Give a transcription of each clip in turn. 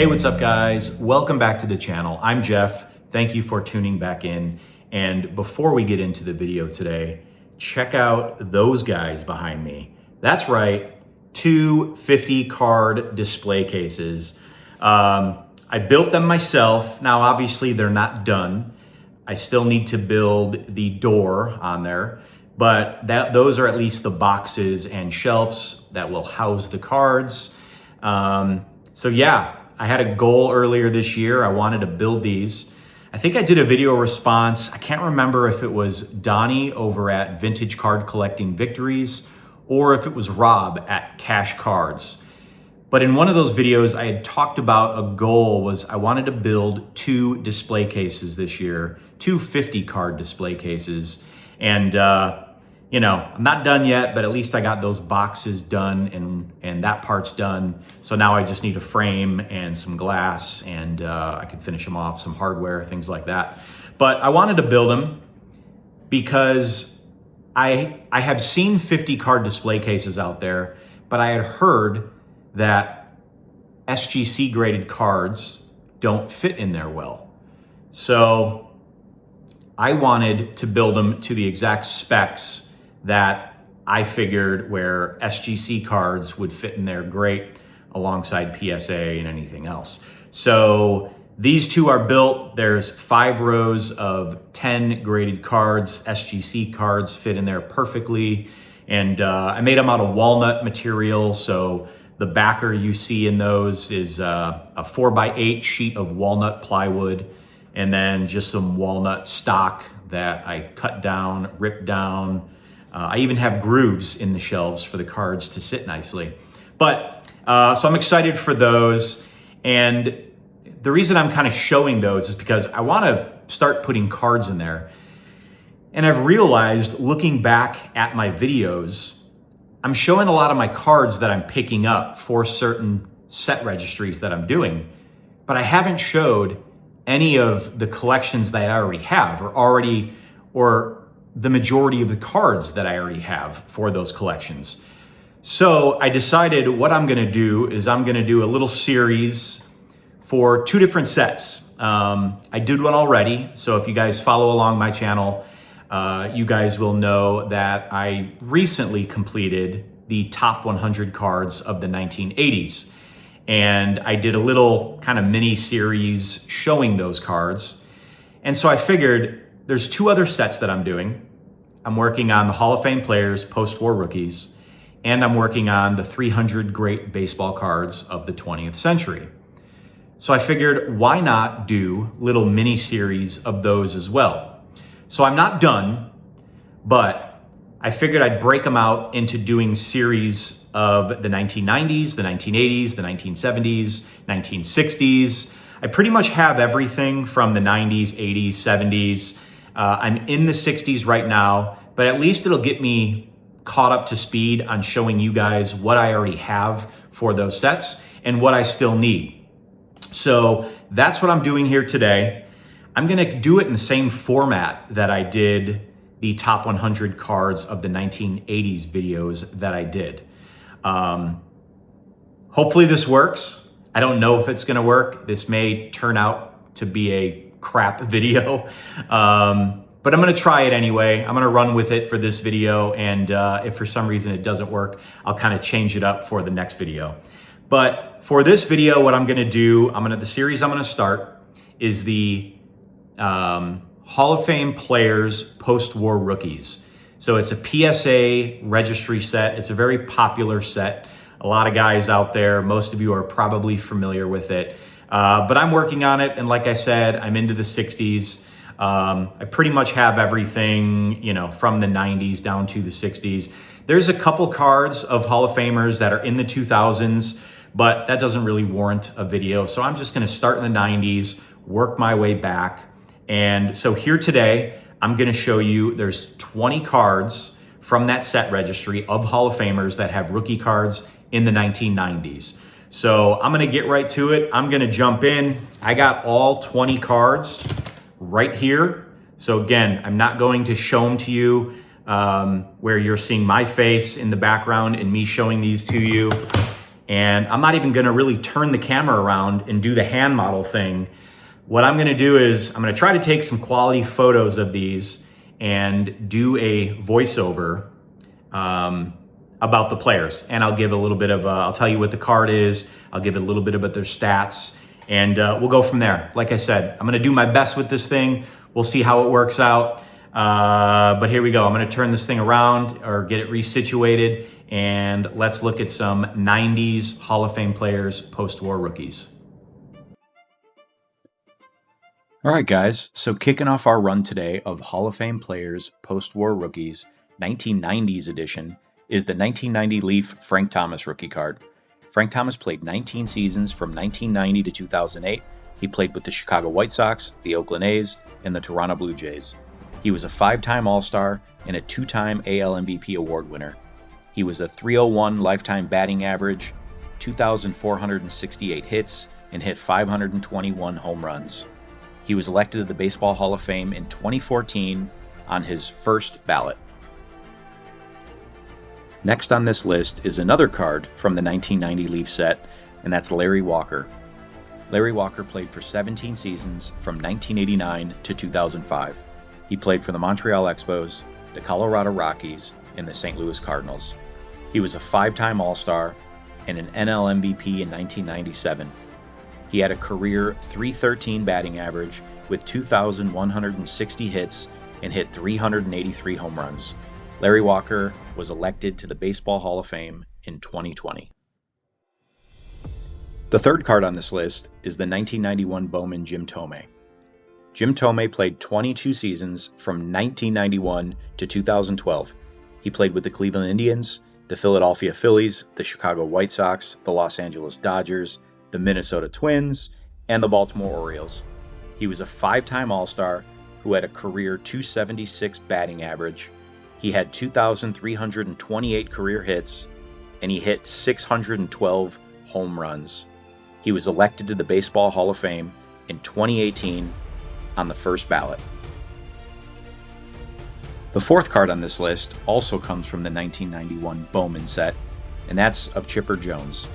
Hey, what's up guys? Welcome back to the channel. I'm Jeff. Thank you for tuning back in. And before we get into the video today, check out those guys behind me. That's right, two 50 card display cases. I built them myself. Now, obviously they're not done. I still need to build the door on there, but those are at least the boxes and shelves that will house the cards. So yeah, I had a goal earlier this year. I wanted to build these. I think I did a video response. I can't remember if it was Donnie over at Vintage Card Collecting Victories or if it was Rob at Cash Cards. But in one of those videos, I had talked about a goal was I wanted to build two display cases this year, two 50 card display cases. And you know, I'm not done yet, but at least I got those boxes done and that part's done. So now I just need a frame and some glass and I can finish them off, some hardware, things like that. But I wanted to build them because I have seen 50 card display cases out there, but I had heard that SGC graded cards don't fit in there well. So I wanted to build them to the exact specs that I figured where SGC cards would fit in there great alongside PSA and anything else. So these two are built. There's 5 rows of 10 graded cards. SGC cards fit in there perfectly. And I made them out of walnut material. So the backer you see in those is a 4x8 sheet of walnut plywood, and then just some walnut stock that I cut down, ripped down. I even have grooves in the shelves for the cards to sit nicely. But so I'm excited for those. And the reason I'm kind of showing those is because I want to start putting cards in there. And I've realized looking back at my videos, I'm showing a lot of my cards that I'm picking up for certain set registries that I'm doing, but I haven't showed any of the collections that I already have or the majority of the cards that I already have for those collections. So I decided what I'm gonna do is I'm gonna do a little series for 2 different sets. I did one already, so if you guys follow along my channel, you guys will know that I recently completed the top 100 cards of the 1980s. And I did a little kind of mini series showing those cards. And so I figured there's 2 other sets that I'm doing. I'm working on the Hall of Fame players, post-war rookies, and I'm working on the 300 great baseball cards of the 20th century. So I figured, why not do little mini series of those as well? So I'm not done, but I figured I'd break them out into doing series of the 1990s, the 1980s, the 1970s, 1960s. I pretty much have everything from the 90s, 80s, 70s. I'm in the 60s right now, but at least it'll get me caught up to speed on showing you guys what I already have for those sets and what I still need. So that's what I'm doing here today. I'm gonna do it in the same format that I did the top 100 cards of the 1980s videos that I did. Hopefully this works. I don't know if it's gonna work. This may turn out to be a crap video, but I'm gonna try it anyway. I'm gonna run with it for this video, and if for some reason it doesn't work, I'll kind of change it up for the next video. But for this video, what I'm gonna do, the series I'm gonna start is the Hall of Fame players post-war rookies. So it's a PSA registry set. It's a very popular set. A lot of guys out there, most of you are probably familiar with it. But I'm working on it, and like I said, I'm into the 60s. I pretty much have everything, you know, from the 90s down to the 60s. There's a couple cards of Hall of Famers that are in the 2000s, but that doesn't really warrant a video. So I'm just gonna start in the 90s, work my way back. And so here today, I'm gonna show you there's 20 cards from that set registry of Hall of Famers that have rookie cards in the 1990s. So I'm gonna get right to it. I'm gonna jump in. I got all 20 cards right here. So again, I'm not going to show them to you where you're seeing my face in the background and me showing these to you. And I'm not even gonna really turn the camera around and do the hand model thing. What I'm gonna do is I'm gonna try to take some quality photos of these and do a voiceover about the players. And I'll give a little bit of, I'll tell you what the card is, I'll give it a little bit about their stats, and we'll go from there. Like I said, I'm gonna do my best with this thing. We'll see how it works out. But here we go. I'm gonna turn this thing around or get it resituated, and let's look at some 90s Hall of Fame players, post-war rookies. All right, guys, so kicking off our run today of Hall of Fame players, post-war rookies, 1990s edition, is the 1990 Leaf Frank Thomas rookie card. Frank Thomas played 19 seasons from 1990 to 2008. He played with the Chicago White Sox, the Oakland A's, and the Toronto Blue Jays. He was a 5-time All-Star and a 2-time AL MVP award winner. He was a .301 lifetime batting average, 2,468 hits, and hit 521 home runs. He was elected to the Baseball Hall of Fame in 2014 on his first ballot. Next on this list is another card from the 1990 Leaf set, and that's Larry Walker. Larry Walker played for 17 seasons from 1989 to 2005. He played for the Montreal Expos, the Colorado Rockies, and the St. Louis Cardinals. He was a 5-time All-Star and an NL MVP in 1997. He had a career .313 batting average with 2,160 hits and hit 383 home runs. Larry Walker was elected to the Baseball Hall of Fame in 2020. The third card on this list is the 1991 Bowman Jim Thome. Jim Thome played 22 seasons from 1991 to 2012. He played with the Cleveland Indians, the Philadelphia Phillies, the Chicago White Sox, the Los Angeles Dodgers, the Minnesota Twins, and the Baltimore Orioles. He was a 5-time All-Star who had a career .276 batting average. He had 2,328 career hits, and he hit 612 home runs. He was elected to the Baseball Hall of Fame in 2018 on the first ballot. The fourth card on this list also comes from the 1991 Bowman set, and that's of Chipper Jones.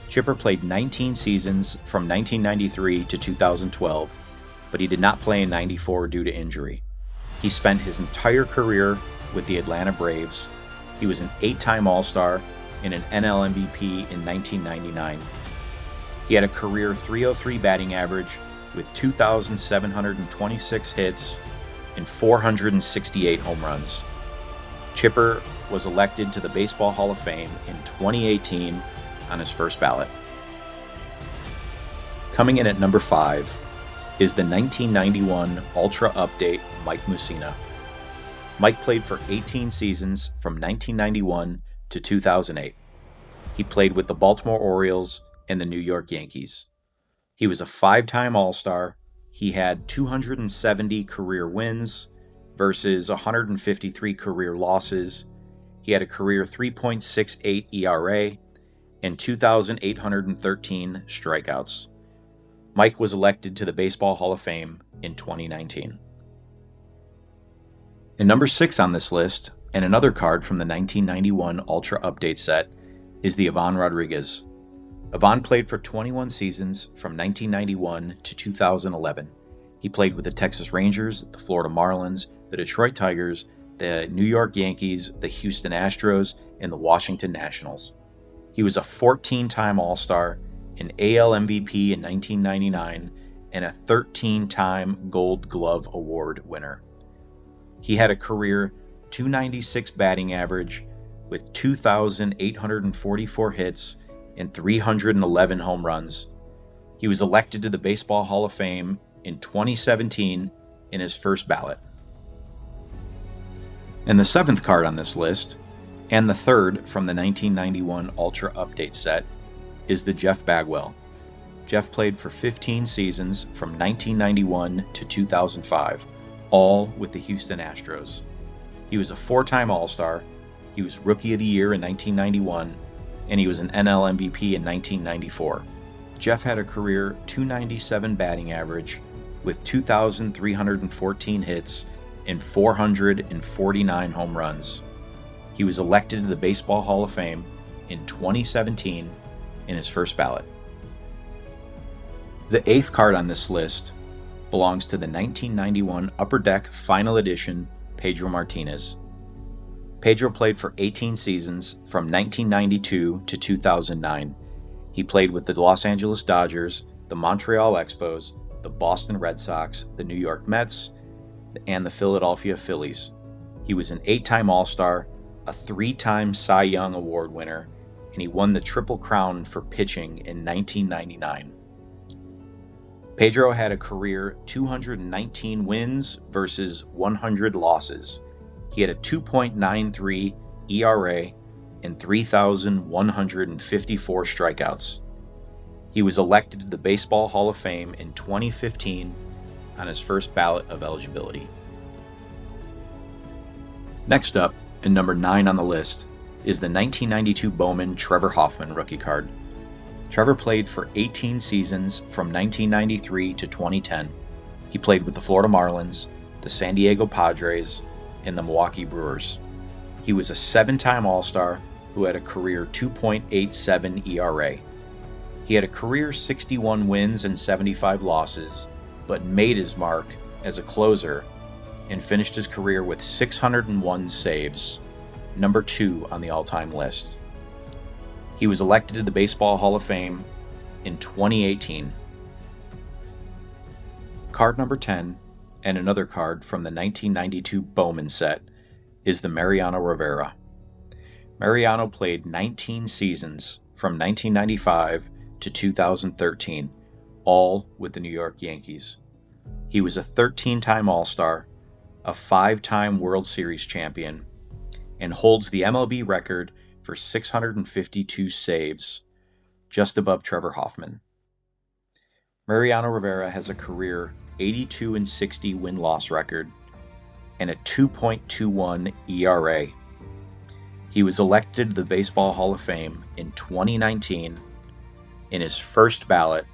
Chipper played 19 seasons from 1993 to 2012, but he did not play in '94 due to injury. He spent his entire career with the Atlanta Braves. He was an 8-time All-Star and an NL MVP in 1999. He had a career .303 batting average with 2,726 hits and 468 home runs. Chipper was elected to the Baseball Hall of Fame in 2018 on his first ballot. Coming in at number 5 is the 1991 Ultra Update Mike Mussina. Mike played for 18 seasons from 1991 to 2008. He played with the Baltimore Orioles and the New York Yankees. He was a 5-time All-Star. He had 270 career wins versus 153 career losses. He had a career 3.68 ERA and 2,813 strikeouts. Mike was elected to the Baseball Hall of Fame in 2019. And number 6 on this list, and another card from the 1991 Ultra Update set, is the Ivan Rodriguez. Ivan played for 21 seasons from 1991 to 2011. He played with the Texas Rangers, the Florida Marlins, the Detroit Tigers, the New York Yankees, the Houston Astros, and the Washington Nationals. He was a 14-time All-Star, an AL MVP in 1999, and a 13-time Gold Glove Award winner. He had a career .296 batting average with 2,844 hits and 311 home runs. He was elected to the Baseball Hall of Fame in 2017 in his first ballot. And the 7th card on this list, and the 3rd from the 1991 Ultra Update set, is the Jeff Bagwell. Jeff played for 15 seasons from 1991 to 2005, all with the Houston Astros. He was a 4-time All-Star. He was Rookie of the Year in 1991, and he was an NL MVP in 1994. Jeff had a career .297 batting average with 2,314 hits and 449 home runs. He was elected to the Baseball Hall of Fame in 2017 in his first ballot. The 8th card on this list belongs to the 1991 Upper Deck Final Edition Pedro Martinez. Pedro played for 18 seasons from 1992 to 2009. He played with the Los Angeles Dodgers, the Montreal Expos, the Boston Red Sox, the New York Mets, and the Philadelphia Phillies. He was an 8-time All-Star, a 3-time Cy Young Award winner, and he won the Triple Crown for pitching in 1999. Pedro had a career 219 wins versus 100 losses. He had a 2.93 ERA and 3,154 strikeouts. He was elected to the Baseball Hall of Fame in 2015 on his first ballot of eligibility. Next up, and number 9 on the list, is the 1992 Bowman Trevor Hoffman rookie card. Trevor played for 18 seasons from 1993 to 2010. He played with the Florida Marlins, the San Diego Padres, and the Milwaukee Brewers. He was a 7-time All-Star who had a career 2.87 ERA. He had a career 61 wins and 75 losses, but made his mark as a closer and finished his career with 601 saves, number 2 on the all-time list. He was elected to the Baseball Hall of Fame in 2018. Card number 10, and another card from the 1992 Bowman set, is the Mariano Rivera. Mariano played 19 seasons from 1995 to 2013, all with the New York Yankees. He was a 13-time All-Star, a 5-time World Series champion, and holds the MLB record for 652 saves, just above Trevor Hoffman. Mariano Rivera has a career 82-60 win-loss record and a 2.21 ERA. He was elected to the Baseball Hall of Fame in 2019 in his first ballot,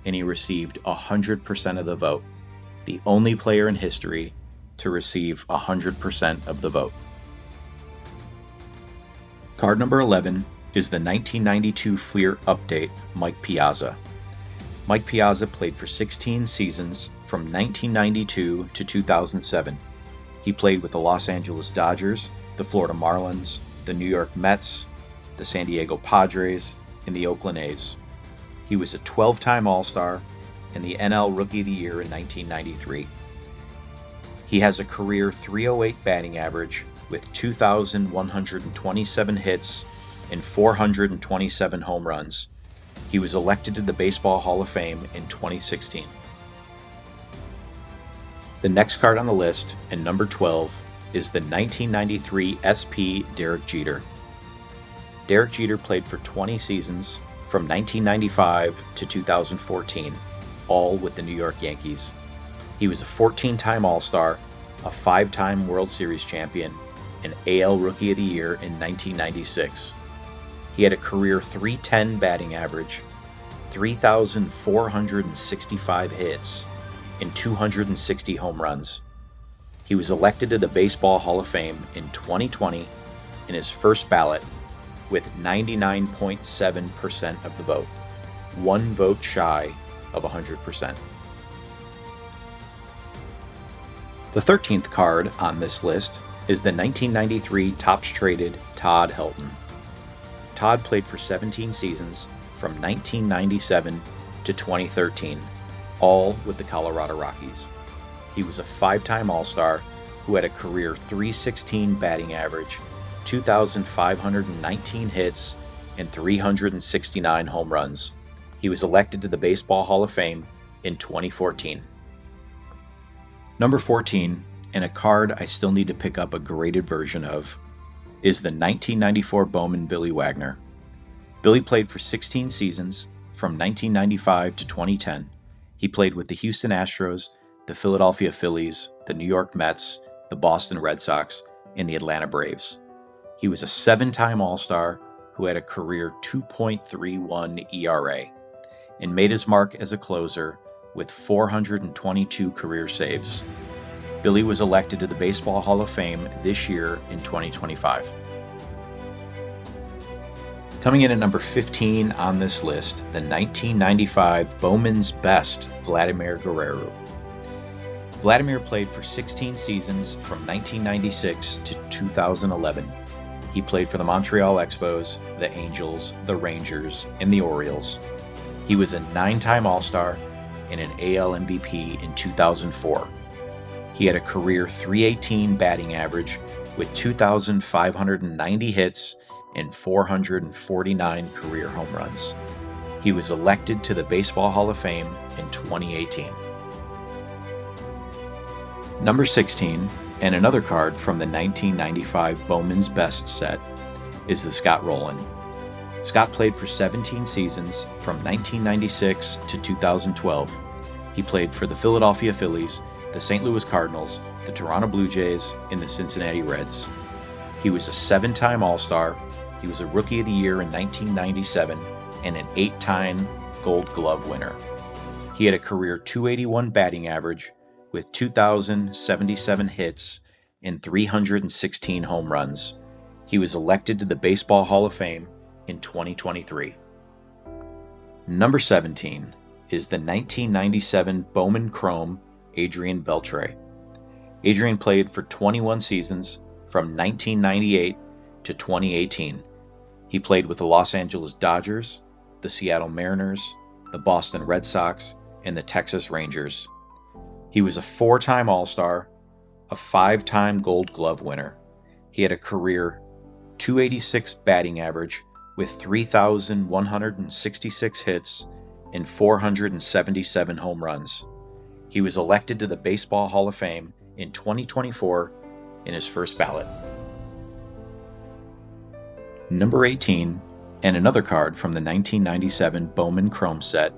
and he received 100% of the vote, the only player in history to receive 100% of the vote. Card number 11 is the 1992 Fleer Update Mike Piazza. Mike Piazza played for 16 seasons from 1992 to 2007. He played with the Los Angeles Dodgers, the Florida Marlins, the New York Mets, the San Diego Padres, and the Oakland A's. He was a 12-time All-Star and the NL Rookie of the Year in 1993. He has a career .308 batting average with 2,127 hits and 427 home runs. He was elected to the Baseball Hall of Fame in 2016. The next card on the list, and number 12, is the 1993 SP Derek Jeter. Derek Jeter played for 20 seasons from 1995 to 2014, all with the New York Yankees. He was a 14-time All-Star, a 5-time World Series champion, and AL Rookie of the Year in 1996. He had a career .310 batting average, 3,465 hits, and 260 home runs. He was elected to the Baseball Hall of Fame in 2020 in his first ballot with 99.7% of the vote, 1 vote shy of 100%. The 13th card on this list is the 1993 Topps Traded Todd Helton. Todd played for 17 seasons from 1997 to 2013, all with the Colorado Rockies. He was a 5-time All-Star who had a career .316 batting average, 2,519 hits, and 369 home runs. He was elected to the Baseball Hall of Fame in 2014. Number 14, and a card I still need to pick up a graded version of, is the 1994 Bowman Billy Wagner. Billy played for 16 seasons from 1995 to 2010. He played with the Houston Astros, the Philadelphia Phillies, the New York Mets, the Boston Red Sox, and the Atlanta Braves. He was a 7-time All-Star who had a career .231 ERA and made his mark as a closer with 422 career saves. Billy was elected to the Baseball Hall of Fame this year in 2025. Coming in at number 15 on this list, the 1995 Bowman's Best, Vladimir Guerrero. Vladimir played for 16 seasons from 1996 to 2011. He played for the Montreal Expos, the Angels, the Rangers, and the Orioles. He was a 9-time All-Star and an AL MVP in 2004. He had a career .318 batting average with 2,590 hits and 449 career home runs. He was elected to the Baseball Hall of Fame in 2018. Number 16, and another card from the 1995 Bowman's Best set, is the Scott Rowland. Scott played for 17 seasons from 1996 to 2012. He played for the Philadelphia Phillies, the St. Louis Cardinals, the Toronto Blue Jays, and the Cincinnati Reds. He was a 7-time All-Star. He was a Rookie of the Year in 1997 and an 8-time Gold Glove winner. He had a career .281 batting average with 2,077 hits and 316 home runs. He was elected to the Baseball Hall of Fame in 2023. Number 17 is the 1997 Bowman Chrome Adrian Beltre. Adrian played for 21 seasons from 1998 to 2018. He played with the Los Angeles Dodgers, the Seattle Mariners, the Boston Red Sox, and the Texas Rangers. He was a 4-time All-Star, a 5-time Gold Glove winner. He had a career .286 batting average with 3,166 hits and 477 home runs. He was elected to the Baseball Hall of Fame in 2024 in his first ballot. Number 18, and another card from the 1997 Bowman Chrome set,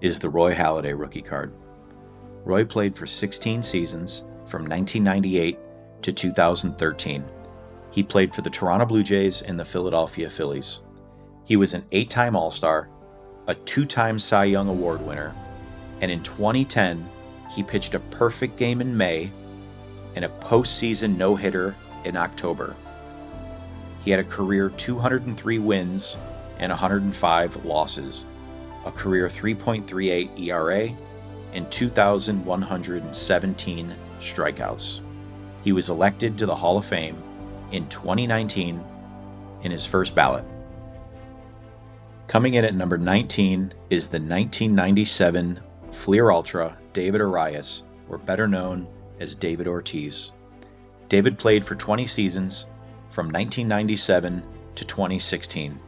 is the Roy Halladay rookie card. Roy played for 16 seasons from 1998 to 2013. He played for the Toronto Blue Jays and the Philadelphia Phillies. He was an 8-time All-Star, a 2-time Cy Young Award winner, and in 2010, he pitched a perfect game in May and a postseason no-hitter in October. He had a career 203 wins and 105 losses, a career 3.38 ERA, and 2,117 strikeouts. He was elected to the Hall of Fame in 2019 in his first ballot. Coming in at number 19 is the 1997 Fleer Ultra David Arias, or better known as David Ortiz. David played for 20 seasons from 1997 to 2016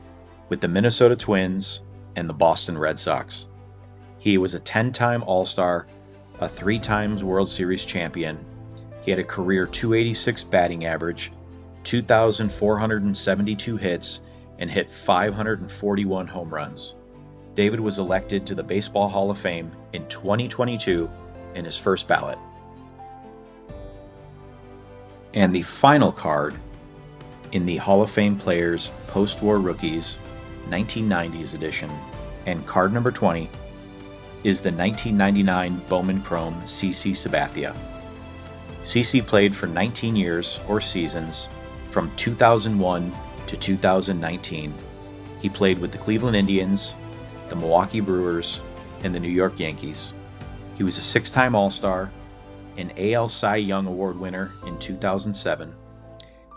with the Minnesota Twins and the Boston Red Sox. He was a 10-time All-Star, a 3 times World Series champion. He had a career .286 batting average, 2,472 hits, and hit 541 home runs. David was elected to the Baseball Hall of Fame in 2022 in his first ballot. And the final card in the Hall of Fame Players Post-War Rookies 1990s edition, and card number 20, is the 1999 Bowman Chrome CC Sabathia. CC played for 19 years or seasons from 2001 to 2019. He played with the Cleveland Indians, the Milwaukee Brewers, and the New York Yankees. He was a 6-time All-Star, an AL Cy Young Award winner in 2007.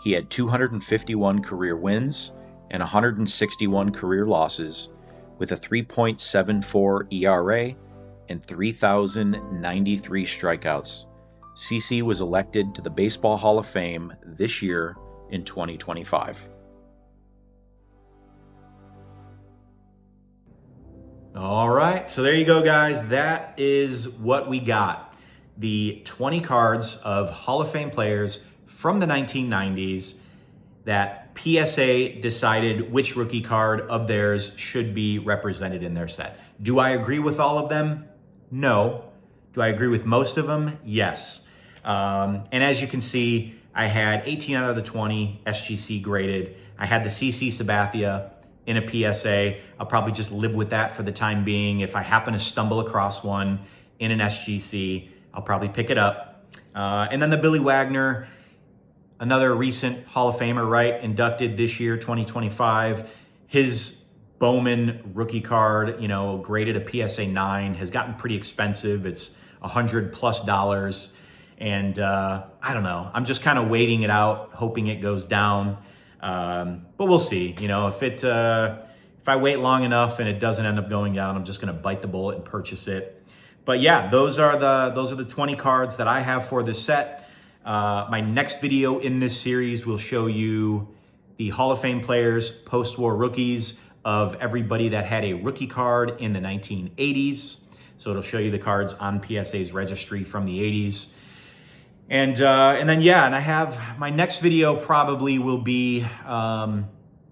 He had 251 career wins and 161 career losses, with a 3.74 ERA and 3,093 strikeouts. CC was elected to the Baseball Hall of Fame this year in 2025. All right, so there you go, guys. That is what we got. The 20 cards of Hall of Fame players from the 1990s that PSA decided which rookie card of theirs should be represented in their set. Do I agree with all of them? No. Do I agree with most of them? Yes. And as you can see, I had 18 out of the 20 SGC graded. I had the CC Sabathia in a PSA. I'll probably just live with that for the time being. If I happen to stumble across one in an SGC, I'll probably pick it up. And then the Billy Wagner, another recent Hall of Famer, right? Inducted this year, 2025. his Bowman rookie card, graded a PSA 9, has gotten pretty expensive. It's $100+. And I don't know. I'm just kind of waiting it out, hoping it goes down. But we'll see. If I wait long enough and it doesn't end up going down, I'm just going to bite the bullet and purchase it. But yeah, those are the 20 cards that I have for this set. My next video in this series will show you the Hall of Fame players, post-war rookies of everybody that had a rookie card in the 1980s. So it'll show you the cards on PSA's registry from the 80s. And I have my next video probably will be, my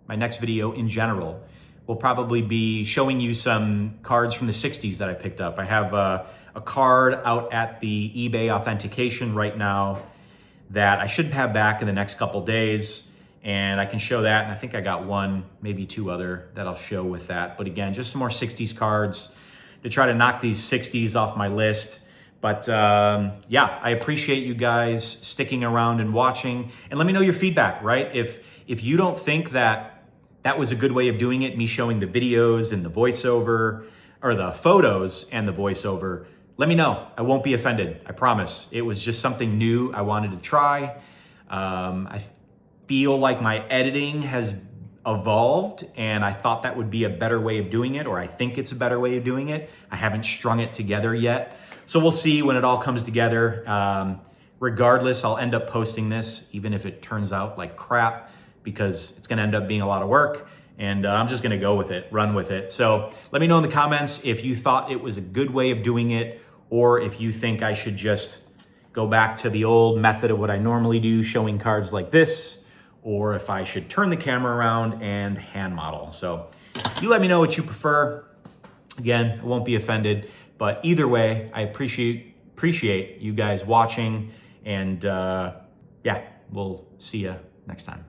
next video in general will probably be showing you some cards from the 60s that I picked up. I have a card out at the eBay authentication right now that I should have back in the next couple days. And I can show that. And I think I got one, maybe two other that I'll show with that. But again, just some more 60s cards to try to knock these 60s off my list. But yeah, I appreciate you guys sticking around and watching. And let me know your feedback, right? If you don't think that was a good way of doing it, me showing the videos and the voiceover, or the photos and the voiceover, let me know. I won't be offended, I promise. It was just something new I wanted to try. I feel like my editing has evolved, and I thought that would be a better way of doing it, or I think it's a better way of doing it. I haven't strung it together yet. So we'll see when it all comes together. Regardless, I'll end up posting this, even if it turns out like crap, because it's gonna end up being a lot of work, and I'm just gonna go with it, run with it. So let me know in the comments if you thought it was a good way of doing it, or if you think I should just go back to the old method of what I normally do, showing cards like this, or if I should turn the camera around and hand model. So you let me know what you prefer. Again, I won't be offended, but either way, I appreciate you guys watching, and yeah, we'll see you next time.